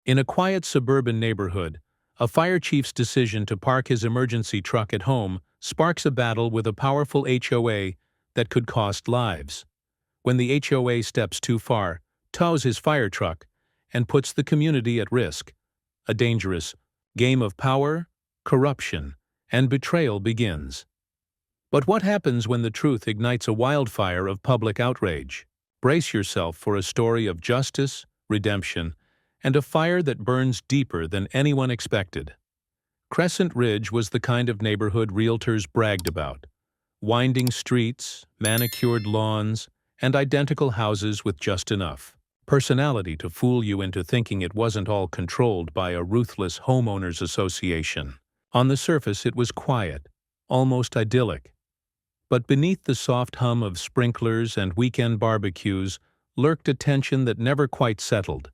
In a quiet suburban neighborhood, a fire chief's decision to park his emergency truck at home sparks a battle with a powerful HOA that could cost lives. When the HOA steps too far, tows his fire truck, and puts the community at risk, a dangerous game of power, corruption, and betrayal begins. But what happens when the truth ignites a wildfire of public outrage? Brace yourself for a story of justice, redemption, and a fire that burns deeper than anyone expected. Crescent Ridge was the kind of neighborhood realtors bragged about. Winding streets, manicured lawns, and identical houses with just enough personality to fool you into thinking it wasn't all controlled by a ruthless homeowners association. On the surface, it was quiet, almost idyllic. But beneath the soft hum of sprinklers and weekend barbecues lurked a tension that never quite settled.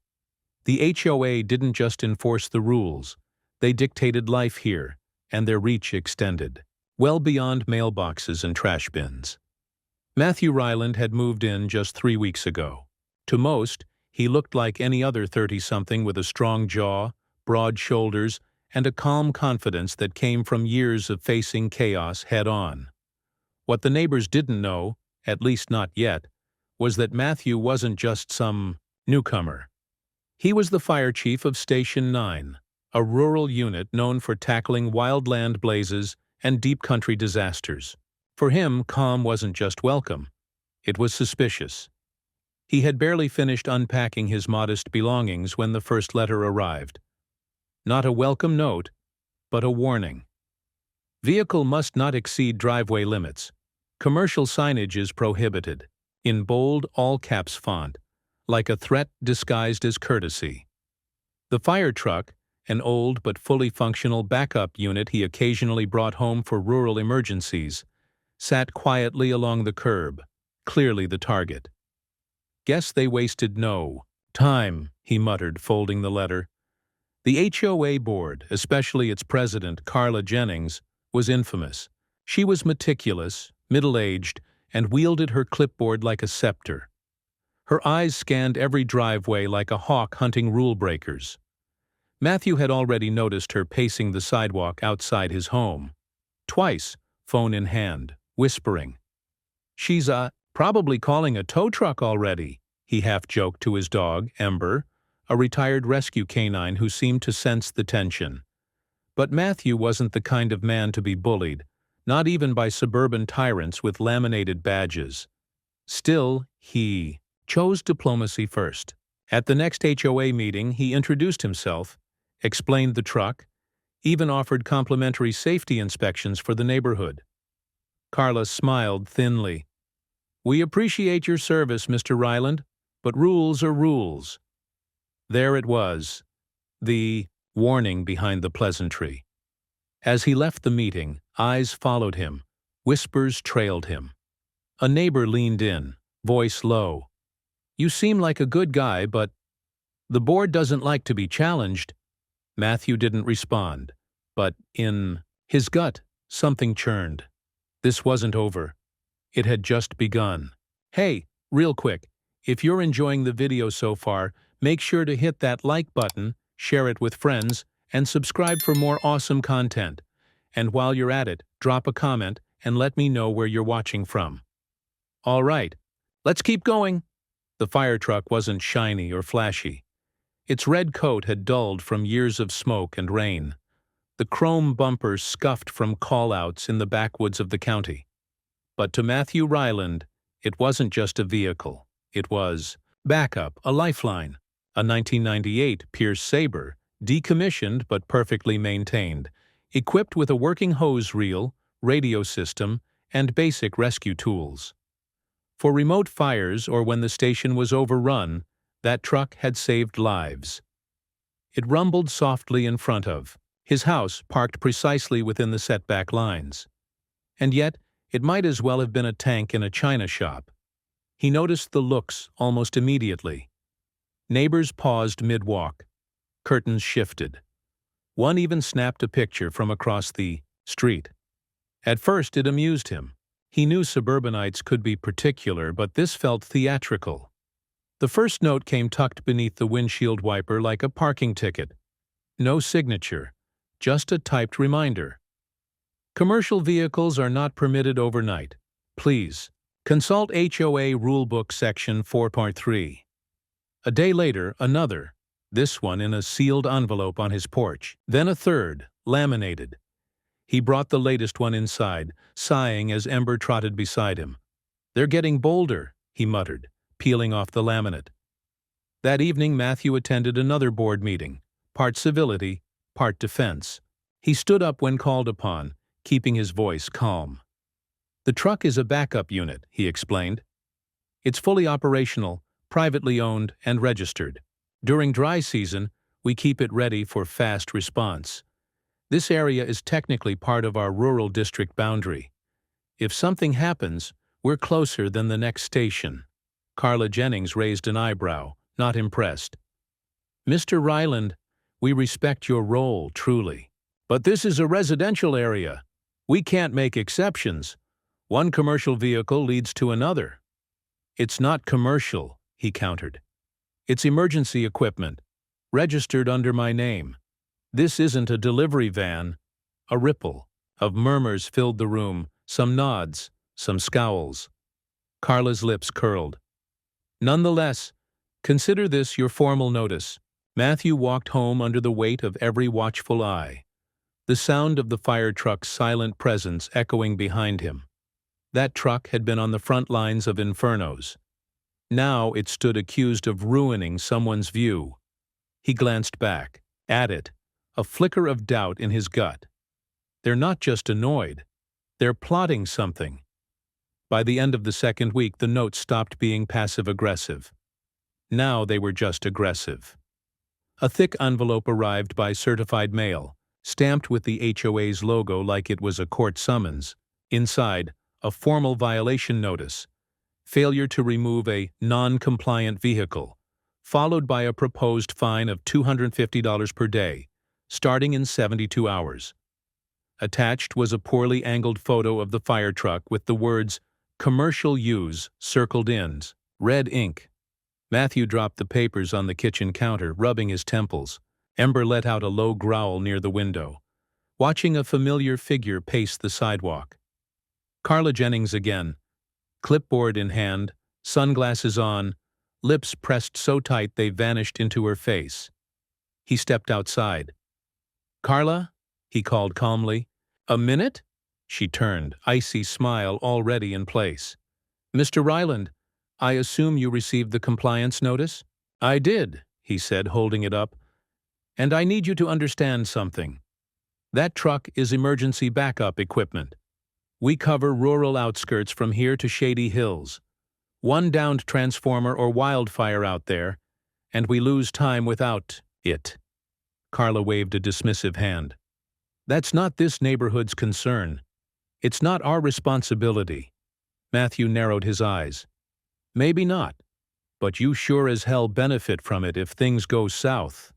The HOA didn't just enforce the rules, they dictated life here, and their reach extended well beyond mailboxes and trash bins. Matthew Ryland had moved in just 3 weeks ago. To most, he looked like any other 30-something with a strong jaw, broad shoulders, and a calm confidence that came from years of facing chaos head-on. What the neighbors didn't know, at least not yet, was that Matthew wasn't just some newcomer. He was the fire chief of Station 9, a rural unit known for tackling wildland blazes and deep country disasters. For him, calm wasn't just welcome, it was suspicious. He had barely finished unpacking his modest belongings when the first letter arrived. Not a welcome note, but a warning. Vehicle must not exceed driveway limits. Commercial signage is prohibited, in bold, all-caps font, like a threat disguised as courtesy. The fire truck, an old but fully functional backup unit he occasionally brought home for rural emergencies, sat quietly along the curb, clearly the target. "Guess they wasted no time," he muttered, folding the letter. The HOA board, especially its president, Carla Jennings, was infamous. She was meticulous, middle-aged, and wielded her clipboard like a scepter. Her eyes scanned every driveway like a hawk hunting rule-breakers. Matthew had already noticed her pacing the sidewalk outside his home. Twice, phone in hand, whispering. "She's probably calling a tow truck already," he half-joked to his dog, Ember, a retired rescue canine who seemed to sense the tension. But Matthew wasn't the kind of man to be bullied, not even by suburban tyrants with laminated badges. Still, he chose diplomacy first. At the next HOA meeting, he introduced himself, explained the truck, even offered complimentary safety inspections for the neighborhood. Carla smiled thinly. "We appreciate your service, Mr. Ryland, but rules are rules." There it was, the warning behind the pleasantry. As he left the meeting, eyes followed him, whispers trailed him. A neighbor leaned in, voice low. "You seem like a good guy, but the board doesn't like to be challenged." Matthew didn't respond, but in his gut, something churned. This wasn't over. It had just begun. Hey, real quick, if you're enjoying the video so far, make sure to hit that like button, share it with friends, and subscribe for more awesome content. And while you're at it, drop a comment and let me know where you're watching from. All right, let's keep going. The fire truck wasn't shiny or flashy. Its red coat had dulled from years of smoke and rain. The chrome bumpers scuffed from call-outs in the backwoods of the county. But to Matthew Ryland, it wasn't just a vehicle. It was backup, a lifeline, a 1998 Pierce Sabre, decommissioned but perfectly maintained, equipped with a working hose reel, radio system, and basic rescue tools. For remote fires or when the station was overrun, that truck had saved lives. It rumbled softly in front of his house, parked precisely within the setback lines. And yet, it might as well have been a tank in a china shop. He noticed the looks almost immediately. Neighbors paused mid-walk. Curtains shifted. One even snapped a picture from across the street. At first, it amused him. He knew suburbanites could be particular, but this felt theatrical. The first note came tucked beneath the windshield wiper like a parking ticket. No signature, just a typed reminder. Commercial vehicles are not permitted overnight. Please consult HOA Rulebook Section 4.3. A day later, another, this one in a sealed envelope on his porch. Then a third, laminated. He brought the latest one inside, sighing as Ember trotted beside him. "They're getting bolder," he muttered, peeling off the laminate. That evening Matthew attended another board meeting, part civility, part defense. He stood up when called upon, keeping his voice calm. "The truck is a backup unit," he explained. "It's fully operational, privately owned, and registered. During dry season, we keep it ready for fast response. This area is technically part of our rural district boundary. If something happens, we're closer than the next station." Carla Jennings raised an eyebrow, not impressed. "Mr. Ryland, we respect your role, truly. But this is a residential area. We can't make exceptions. One commercial vehicle leads to another." "It's not commercial," he countered. "It's emergency equipment, registered under my name. This isn't a delivery van." A ripple of murmurs filled the room, some nods, some scowls. Carla's lips curled. "Nonetheless, consider this your formal notice." Matthew walked home under the weight of every watchful eye, the sound of the fire truck's silent presence echoing behind him. That truck had been on the front lines of infernos. Now it stood accused of ruining someone's view. He glanced back at it, a flicker of doubt in his gut. They're not just annoyed. They're plotting something. By the end of the second week, the notes stopped being passive-aggressive. Now they were just aggressive. A thick envelope arrived by certified mail, stamped with the HOA's logo like it was a court summons. Inside, a formal violation notice. Failure to remove a non-compliant vehicle, followed by a proposed fine of $250 per day, starting in 72 hours. Attached was a poorly angled photo of the fire truck with the words "Commercial Use" circled in red ink. Matthew dropped the papers on the kitchen counter, rubbing his temples. Ember let out a low growl near the window, watching a familiar figure pace the sidewalk. Carla Jennings again, clipboard in hand, sunglasses on, lips pressed so tight they vanished into her face. He stepped outside. "Carla?" he called calmly. "A minute?" She turned, icy smile already in place. "Mr. Ryland, I assume you received the compliance notice?" "I did," he said, holding it up. "And I need you to understand something. That truck is emergency backup equipment. We cover rural outskirts from here to Shady Hills. One downed transformer or wildfire out there, and we lose time without it." Carla waved a dismissive hand. "That's not this neighborhood's concern. It's not our responsibility." Matthew narrowed his eyes. "Maybe not, but you sure as hell benefit from it if things go south."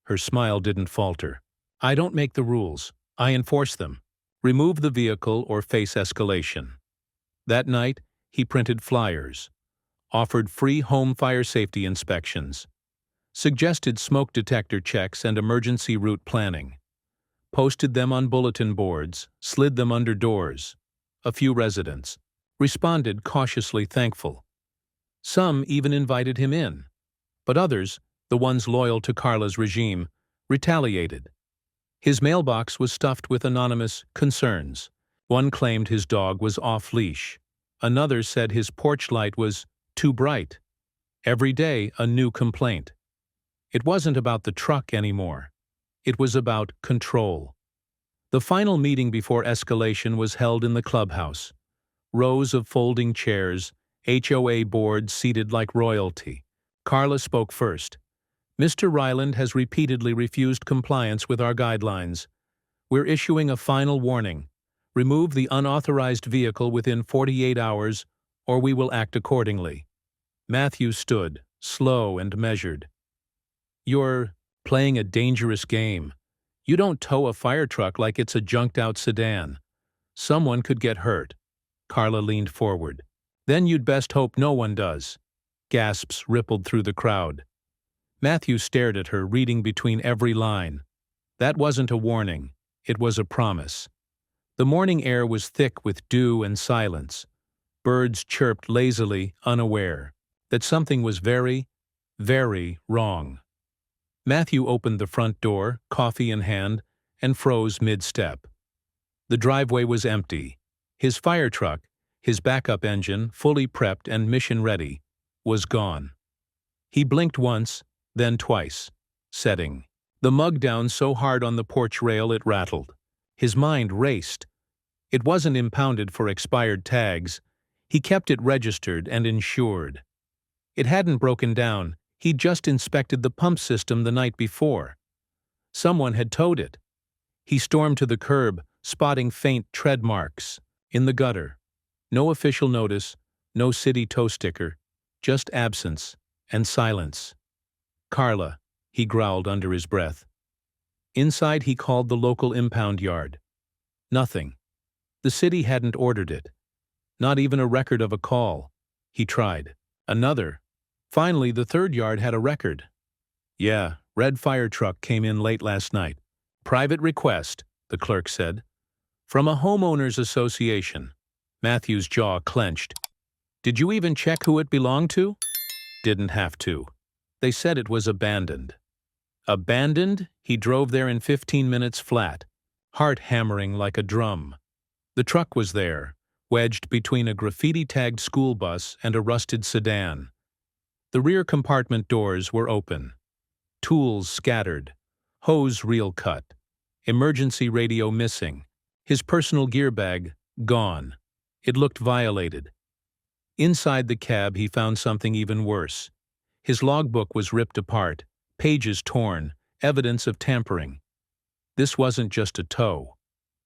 Her smile didn't falter. "I don't make the rules. I enforce them. Remove the vehicle or face escalation." That night, he printed flyers, offered free home fire safety inspections, suggested smoke detector checks and emergency route planning, posted them on bulletin boards, slid them under doors. A few residents responded cautiously thankful. Some even invited him in, but others, the ones loyal to Carla's regime, retaliated. His mailbox was stuffed with anonymous concerns. One claimed his dog was off-leash. Another said his porch light was too bright. Every day, a new complaint. It wasn't about the truck anymore. It was about control. The final meeting before escalation was held in the clubhouse. Rows of folding chairs, HOA board seated like royalty. Carla spoke first. "Mr. Ryland has repeatedly refused compliance with our guidelines. We're issuing a final warning. Remove the unauthorized vehicle within 48 hours, or we will act accordingly." Matthew stood, slow and measured. "You're playing a dangerous game. You don't tow a fire truck like it's a junked-out sedan. Someone could get hurt." Carla leaned forward. "Then you'd best hope no one does. Gasps rippled through the crowd. Matthew stared at her, reading between every line. That wasn't a warning, it was a promise. The morning air was thick with dew and silence. Birds chirped lazily, unaware that something was very, very wrong. Matthew opened the front door, coffee in hand, and froze mid-step. The driveway was empty. His fire truck, his backup engine, fully prepped and mission-ready, was gone. He blinked once, then twice. Setting. The mug down so hard on the porch rail it rattled. His mind raced. It wasn't impounded for expired tags. He kept it registered and insured. It hadn't broken down. He'd just inspected the pump system the night before. Someone had towed it. He stormed to the curb, spotting faint tread marks in the gutter. No official notice, no city tow sticker, just absence and silence. "Carla," he growled under his breath. Inside he called the local impound yard. Nothing. The city hadn't ordered it. Not even a record of a call. He tried. Another. Finally, the third yard had a record. "Yeah, red fire truck came in late last night. Private request," the clerk said. "From a homeowners association." Matthew's jaw clenched. "Did you even check who it belonged to?" "Didn't have to. They said it was abandoned." Abandoned? He drove there in 15 minutes flat, heart hammering like a drum. The truck was there, wedged between a graffiti-tagged school bus and a rusted sedan. The rear compartment doors were open. Tools scattered. Hose reel cut. Emergency radio missing. His personal gear bag gone. It looked violated. Inside the cab he found something even worse. His logbook was ripped apart, pages torn, evidence of tampering. This wasn't just a tow.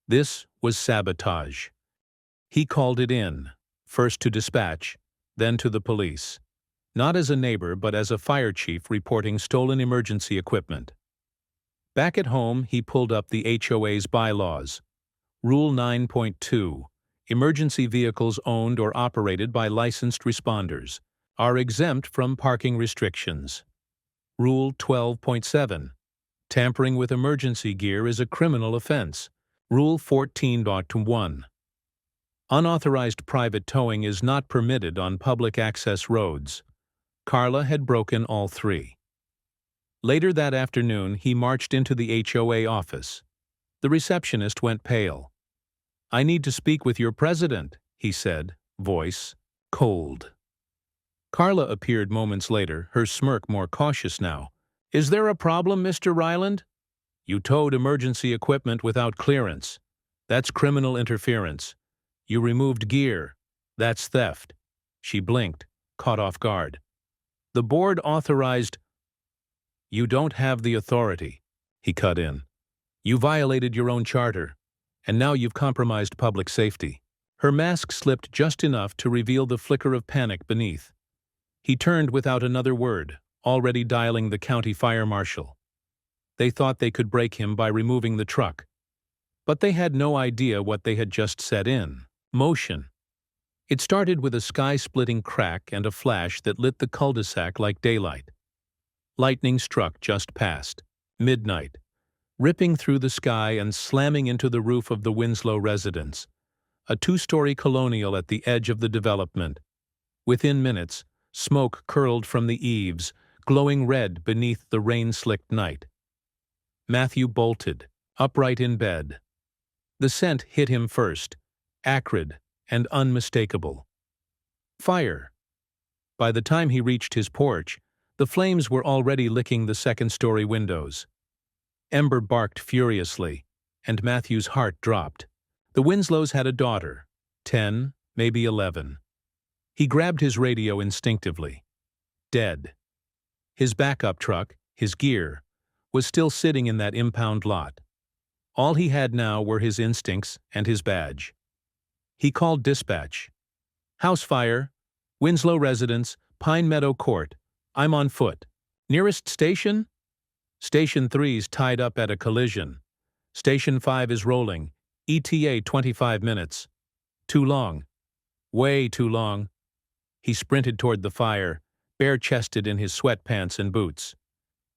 This was sabotage. He called it in, first to dispatch, then to the police. Not as a neighbor, but as a fire chief reporting stolen emergency equipment. Back at home, he pulled up the HOA's bylaws. Rule 9.2. Emergency vehicles owned or operated by licensed responders are exempt from parking restrictions. Rule 12.7. Tampering with emergency gear is a criminal offense. Rule 14.1. Unauthorized private towing is not permitted on public access roads. Carla had broken all three. Later that afternoon, he marched into the HOA office. The receptionist went pale. "I need to speak with your president," he said, voice cold. Carla appeared moments later, her smirk more cautious now. "Is there a problem, Mr. Ryland? You towed emergency equipment without clearance. That's criminal interference. You removed gear. That's theft." She blinked, caught off guard. "The board authorized—" "You don't have the authority," he cut in. "You violated your own charter, and now you've compromised public safety." Her mask slipped just enough to reveal the flicker of panic beneath. He turned without another word, already dialing the county fire marshal. They thought they could break him by removing the truck. But they had no idea what they had just set in motion. It started with a sky-splitting crack and a flash that lit the cul-de-sac like daylight. Lightning struck just past midnight, ripping through the sky and slamming into the roof of the Winslow residence, a two-story colonial at the edge of the development. Within minutes, smoke curled from the eaves, glowing red beneath the rain-slicked night. Matthew bolted, upright in bed. The scent hit him first, acrid and unmistakable. Fire. By the time he reached his porch, the flames were already licking the second-story windows. Ember barked furiously, and Matthew's heart dropped. The Winslows had a daughter, 10, maybe 11. He grabbed his radio instinctively. Dead. His backup truck, his gear, was still sitting in that impound lot. All he had now were his instincts and his badge. He called dispatch. "House fire. Winslow residence, Pine Meadow Court. I'm on foot. Nearest station?" "Station 3's tied up at a collision. Station 5 is rolling. ETA 25 minutes. Too long. Way too long." He sprinted toward the fire, bare-chested in his sweatpants and boots.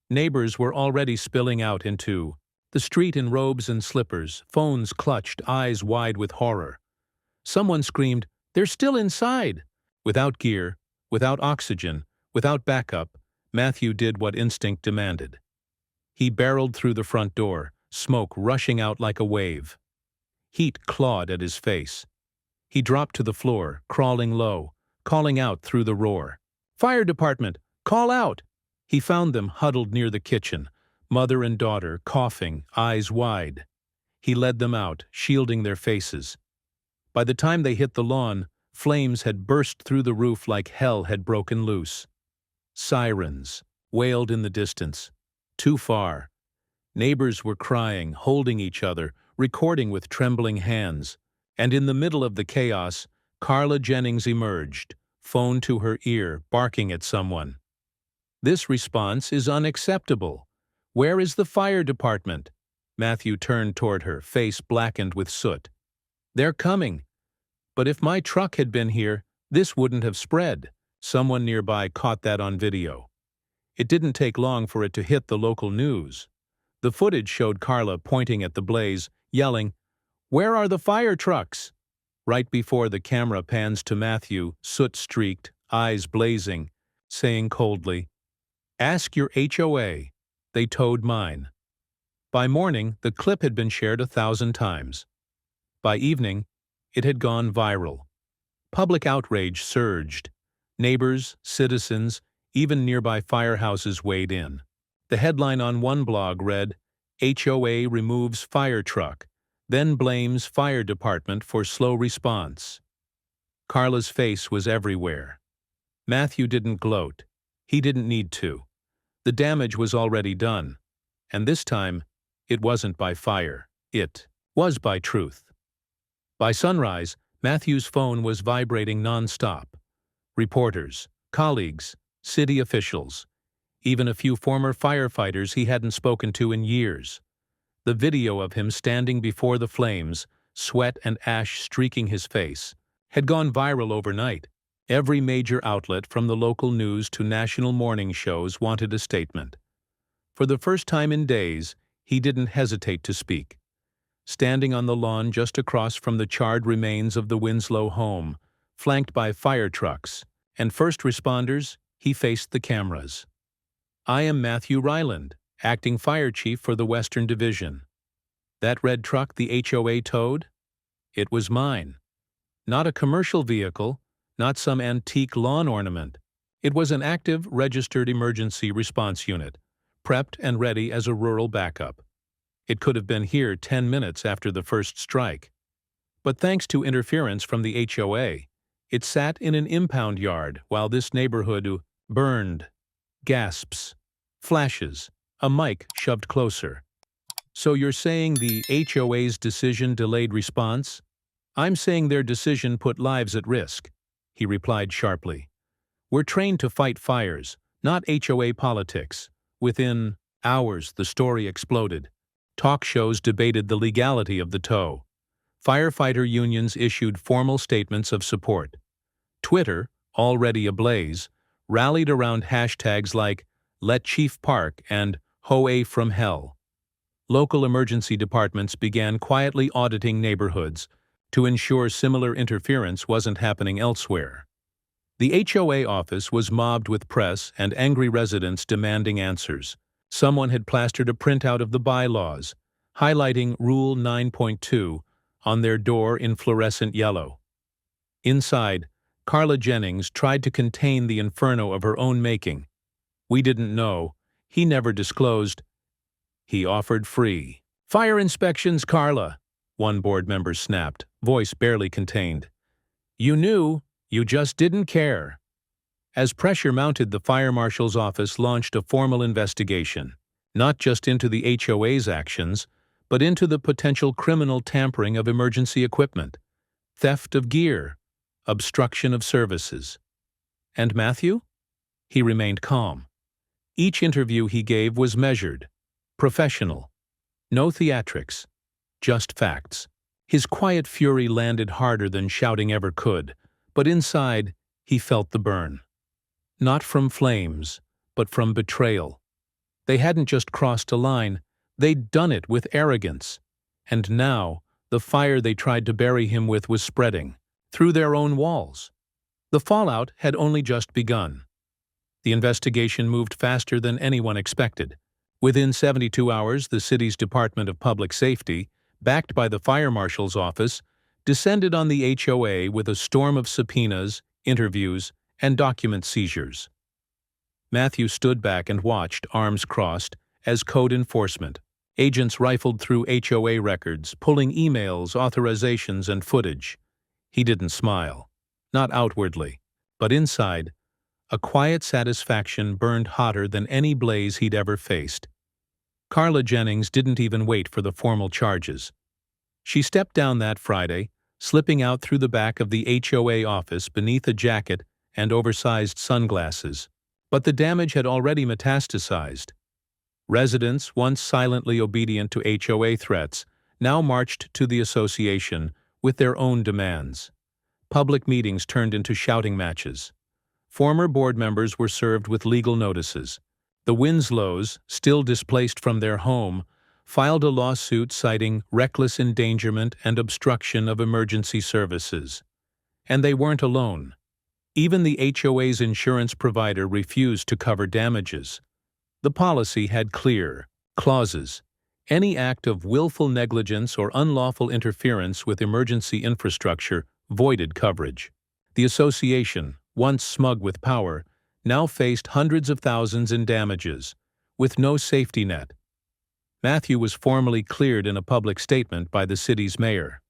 Neighbors were already spilling out into the street in robes and slippers, phones clutched, eyes wide with horror. Someone screamed, "They're still inside!" Without gear, without oxygen, without backup, Matthew did what instinct demanded. He barreled through the front door, smoke rushing out like a wave. Heat clawed at his face. He dropped to the floor, crawling low, calling out through the roar. "Fire department! Call out!" He found them huddled near the kitchen, mother and daughter, coughing, eyes wide. He led them out, shielding their faces. By the time they hit the lawn, flames had burst through the roof like hell had broken loose. Sirens wailed in the distance. Too far. Neighbors were crying, holding each other, recording with trembling hands. And in the middle of the chaos, Carla Jennings emerged, phone to her ear, barking at someone. "This response is unacceptable. Where is the fire department?" Matthew turned toward her, face blackened with soot. "They're coming. But if my truck had been here, this wouldn't have spread." Someone nearby caught that on video. It didn't take long for it to hit the local news. The footage showed Carla pointing at the blaze, yelling, "Where are the fire trucks?" Right before the camera pans to Matthew, soot-streaked, eyes blazing, saying coldly, "Ask your HOA. They towed mine." By morning, the clip had been shared 1,000 times. By evening, it had gone viral. Public outrage surged. Neighbors, citizens, even nearby firehouses weighed in. The headline on one blog read, "HOA removes fire truck, then blames fire department for slow response." Carla's face was everywhere. Matthew didn't gloat. He didn't need to. The damage was already done. And this time, it wasn't by fire. It was by truth. By sunrise, Matthew's phone was vibrating nonstop. Reporters, colleagues, city officials, even a few former firefighters he hadn't spoken to in years. The video of him standing before the flames, sweat and ash streaking his face, had gone viral overnight. Every major outlet from the local news to national morning shows wanted a statement. For the first time in days, he didn't hesitate to speak. Standing on the lawn just across from the charred remains of the Winslow home, flanked by fire trucks and first responders, he faced the cameras. "I am Matthew Ryland, acting fire chief for the Western Division. That red truck the HOA towed? It was mine. Not a commercial vehicle, not some antique lawn ornament. It was an active, registered emergency response unit, prepped and ready as a rural backup. It could have been here 10 minutes after the first strike. But thanks to interference from the HOA, it sat in an impound yard while this neighborhood burned." Gasps. Flashes. A mic shoved closer. "So you're saying the HOA's decision delayed response?" "I'm saying their decision put lives at risk," he replied sharply. "We're trained to fight fires, not HOA politics." Within hours, the story exploded. Talk shows debated the legality of the tow. Firefighter unions issued formal statements of support. Twitter, already ablaze, rallied around hashtags like "Let Chief Park" and "HOA from Hell." Local emergency departments began quietly auditing neighborhoods to ensure similar interference wasn't happening elsewhere. The HOA office was mobbed with press and angry residents demanding answers. Someone had plastered a printout of the bylaws, highlighting Rule 9.2 on their door in fluorescent yellow. Inside, Carla Jennings tried to contain the inferno of her own making. "We didn't know. He never disclosed." He offered free fire inspections, Carla, one board member snapped, voice barely contained. "You knew, you just didn't care." As pressure mounted, the fire marshal's office launched a formal investigation, not just into the HOA's actions, but into the potential criminal tampering of emergency equipment, theft of gear, obstruction of services. And Matthew? He remained calm. Each interview he gave was measured, professional. No theatrics, just facts. His quiet fury landed harder than shouting ever could, but inside, he felt the burn. Not from flames, but from betrayal. They hadn't just crossed a line, they'd done it with arrogance. And now, the fire they tried to bury him with was spreading, through their own walls. The fallout had only just begun. The investigation moved faster than anyone expected. Within 72 hours, the city's Department of Public Safety, backed by the Fire Marshal's office, descended on the HOA with a storm of subpoenas, interviews, and document seizures. Matthew stood back and watched, arms crossed, as code enforcement. Agents rifled through HOA records, pulling emails, authorizations, and footage. He didn't smile. Not outwardly, but inside, a quiet satisfaction burned hotter than any blaze he'd ever faced. Carla Jennings didn't even wait for the formal charges. She stepped down that Friday, slipping out through the back of the HOA office beneath a jacket and oversized sunglasses. But the damage had already metastasized. Residents, once silently obedient to HOA threats, now marched to the association with their own demands. Public meetings turned into shouting matches. Former board members were served with legal notices. The Winslows, still displaced from their home, filed a lawsuit citing reckless endangerment and obstruction of emergency services. And they weren't alone. Even the HOA's insurance provider refused to cover damages. The policy had clear clauses. Any act of willful negligence or unlawful interference with emergency infrastructure voided coverage. The association, once smug with power, now faced hundreds of thousands in damages, with no safety net. Matthew was formally cleared in a public statement by the city's mayor.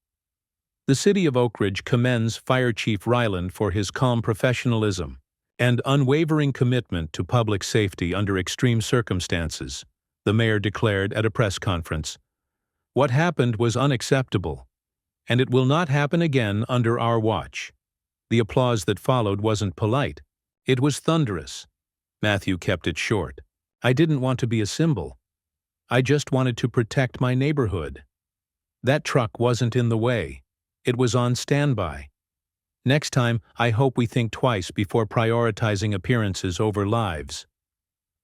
The city of Oak Ridge commends Fire Chief Ryland for his calm professionalism and unwavering commitment to public safety under extreme circumstances, the mayor declared at a press conference. What happened was unacceptable, and it will not happen again under our watch. The applause that followed wasn't polite. It was thunderous. Matthew kept it short. I didn't want to be a symbol. I just wanted to protect my neighborhood. That truck wasn't in the way. It was on standby. Next time, I hope we think twice before prioritizing appearances over lives.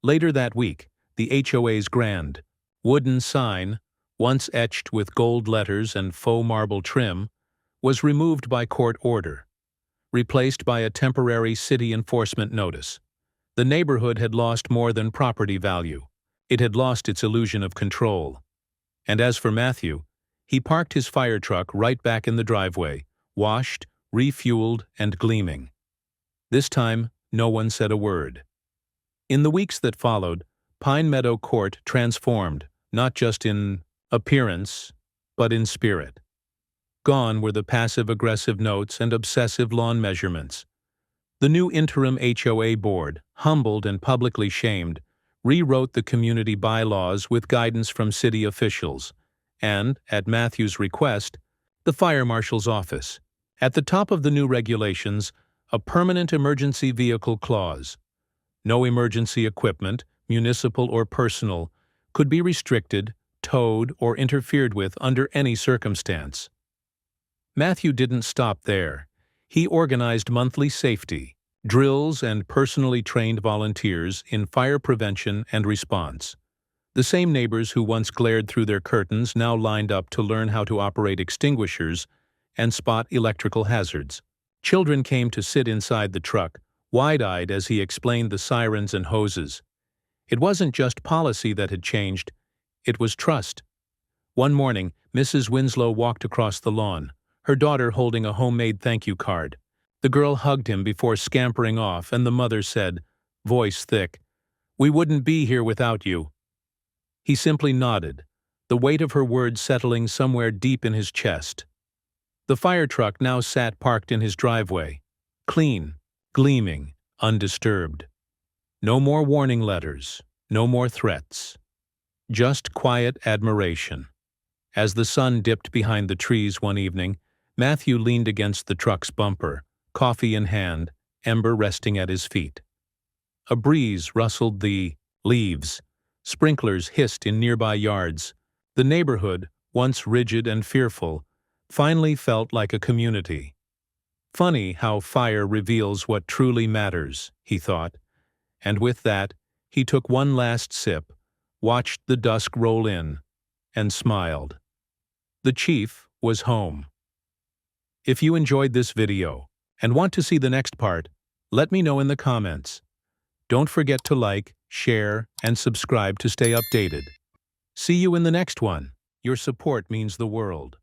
Later that week, the HOA's grand, wooden sign, once etched with gold letters and faux marble trim, was removed by court order, replaced by a temporary city enforcement notice. The neighborhood had lost more than property value. It had lost its illusion of control. And as for Matthew, he parked his fire truck right back in the driveway, washed, refueled, and gleaming. This time, no one said a word. In the weeks that followed, Pine Meadow Court transformed, not just in appearance, but in spirit. Gone were the passive-aggressive notes and obsessive lawn measurements. The new interim HOA board, humbled and publicly shamed, rewrote the community bylaws with guidance from city officials, and, at Matthew's request, the fire marshal's office. At the top of the new regulations, a permanent emergency vehicle clause. No emergency equipment, municipal or personal, could be restricted, towed, or interfered with under any circumstance. Matthew didn't stop there. He organized monthly safety, drills, and personally trained volunteers in fire prevention and response. The same neighbors who once glared through their curtains now lined up to learn how to operate extinguishers and spot electrical hazards. Children came to sit inside the truck, wide-eyed as he explained the sirens and hoses. It wasn't just policy that had changed, it was trust. One morning, Mrs. Winslow walked across the lawn, her daughter holding a homemade thank you card. The girl hugged him before scampering off, and the mother said, voice thick, "We wouldn't be here without you." He simply nodded, the weight of her words settling somewhere deep in his chest. The fire truck now sat parked in his driveway, clean, gleaming, undisturbed. No more warning letters, no more threats. Just quiet admiration. As the sun dipped behind the trees one evening, Matthew leaned against the truck's bumper, coffee in hand, ember resting at his feet. A breeze rustled the leaves. Sprinklers hissed in nearby yards. The neighborhood, once rigid and fearful, finally felt like a community. Funny how fire reveals what truly matters, he thought, and with that, he took one last sip, watched the dusk roll in, and smiled. The chief was home. If you enjoyed this video and want to see the next part, let me know in the comments. Don't forget to like, share, and subscribe to stay updated. See you in the next one. Your support means the world.